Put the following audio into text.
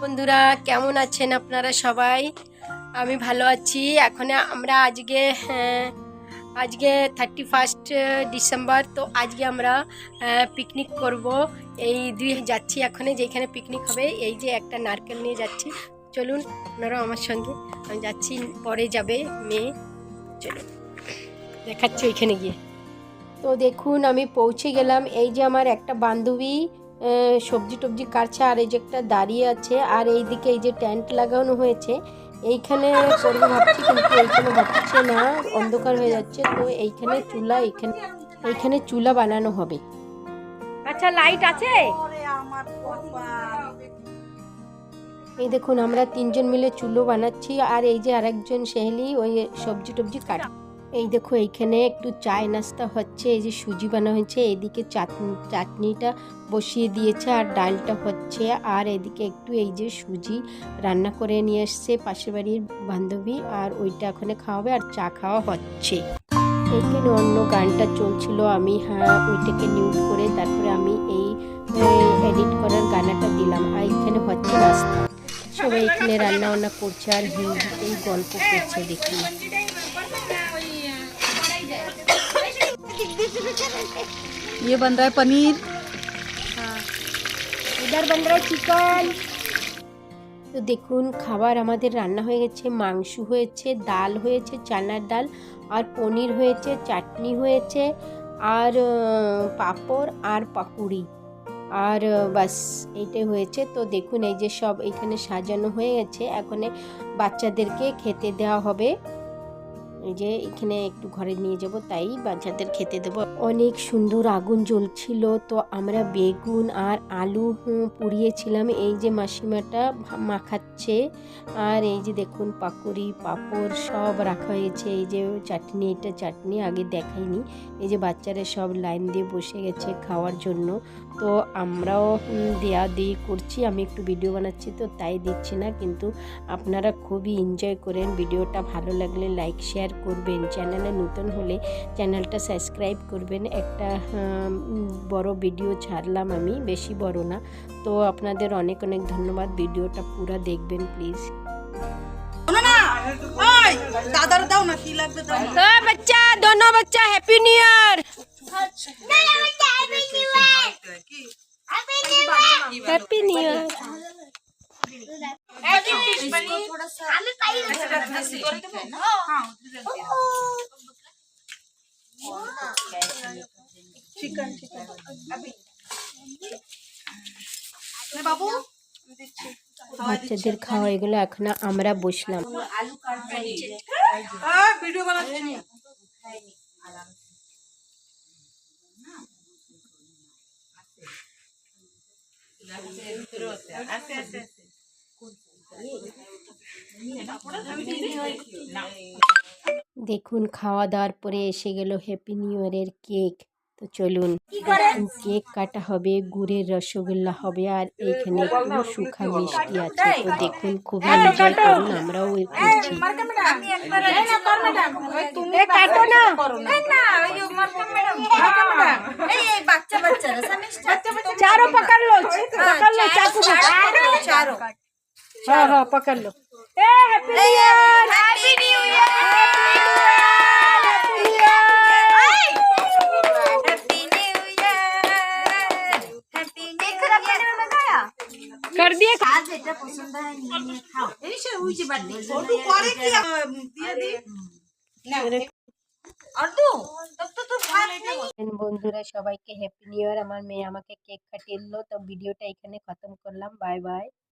বন্ধুরা কেমন আছেন আপনারা সবাই? আমি ভালো আছি। এখন আমরা আজকে 31 ডিসেম্বর, তো আজকে আমরা পিকনিক করব। যাচ্ছি এখন যেখানে পিকনিক হবে, এই যে একটা নারকেল নিয়ে যাচ্ছি। চলুন আপনারা আমার সঙ্গে, আমি যাচ্ছি, পরে যাবে মেয়ে। চলুন দেখাচ্ছি ওইখানে গিয়ে। তো দেখুন আমি পৌঁছে গেলাম। এই যে আমার একটা বান্ধবী সবজি টবজি কাটছে, আর এই যে একটা দাঁড়িয়ে আছে, আর এইদিকে এই যে টেন্ট লাগানো হয়েছে। এইখানে করবো ভাবছি, কিন্তু এইখানে হচ্ছে না, অন্ধকার হয়ে যাচ্ছে। তো এইখানে চুলা বানানো হবে। আচ্ছা, লাইট আছে? এই দেখুন আমরা 3জন মিলে চুলো বানাচ্ছি, আর এই যে আরেকজন সেহেলি ওই সবজি টবজি কাট। এই দেখো এইখানে একটু চায় নাস্তা হচ্ছে, এই যে সুজি বানা হয়েছে, এইদিকে চাটনিটা বসিয়ে দিয়েছে, আর ডালটা হচ্ছে, আর এদিকে একটু এই যে সুজি রান্না করে নিয়ে এসছে পাশের বাড়ির বান্ধবী, আর ওইটা ওখানে খাওয়াবে, আর চা খাওয়া হচ্ছে। এইখানে অন্য গানটা চলছিল, আমি ওইটাকে মিউট করে তারপরে আমি এই এডিট করার গানাটা দিলাম, আর এইখানে হচ্ছে নাস্তা। সবাই এখানে রান্না বান্না করছে আর হিন্দিতেই গল্প করছে। দেখি ये बन रहा है पनीर, इधर बन रहा है चिकन। তো দেখুন খাবার আমাদের রান্না হয়ে গেছে, মাংস হয়েছে, ডাল হয়েছে, চানার ডাল, আর পনির হয়েছে, চাটনি হয়েছে, আর পাঁপড় আর পাকুড়ি, আর বাস এইটাই হয়েছে। তো দেখুন এই যে সব এইখানে সাজানো হয়ে গেছে, এখন বাচ্চাদেরকে খেতে দেওয়া হবে। এই যে এখানে একটু ঘরে নিয়ে যাব, তাই বাচ্চাদের খেতে দেবো। অনেক সুন্দর আগুন জ্বলছিল, তো আমরা বেগুন আর আলু পুড়িয়েছিলাম, এই যে মাসিমাটা মাখাচ্ছে। আর এই যে দেখুন পাকুড়ি পাঁপড় সব রাখা হয়েছে। এই যে চাটনি, এটা চাটনি আগে দেখাইনি। এই যে বাচ্চারা সব লাইন দিয়ে বসে গেছে খাওয়ার জন্য, তো আমরাও দেয়া দিয়ে করছি। আমি একটু ভিডিও বানাচ্ছি তো তাই দিচ্ছি না, কিন্তু আপনারা খুবই এনজয় করেন। ভিডিওটা ভালো লাগলে লাইক শেয়ার করবেন, চ্যানেলে নতুন হলে চ্যানেলটা সাবস্ক্রাইব করবেন। একটা বড় ভিডিও ছাড়লাম আমি, বেশি বড় না, তো আপনাদের অনেক অনেক ধন্যবাদ। ভিডিওটা পুরো দেখবেন প্লিজ। दादर दाओ ना, की लगबे दाओ ना। बच्चा, दोनों बच्चा happy new year. Happy new year. थोड़ा सा चिकन अभी बाबू বাচ্চাদের খাওয়া এগুলো, এখন আমরা বসলাম। ভিডিও বানাচ্ছি। দেখুন খাওয়া দাওয়ার পরে এসে গেল হ্যাপি নিউ ইয়ারের কেক। তো চলুন কেক কাটা হবে, গুড়ের রসগোল্লা হবে, আর এইখানে একটু শুকা মিষ্টি আছে। তো দেখুন খুবই এনজয় করুন, আমরাও করছি। चारों पकड़ लो, चाकू चारों हाँ हाँ पकड़ लो। Happy new year, happy new year, कर दिए। आज এটা পছন্দ হয় নিয়ে খাও। এই সে উইচি বাড়ি ফটো করে কি দিয়ে দি না আর তো তো ভাত নেই। বন্ধুরা সবাইকে হ্যাপি নিউ ইয়ার। আমার মেয়ে আমাকে কেক কাটিয়ে দিল, তো ভিডিওটা এখানে খতম করলাম। Bye bye.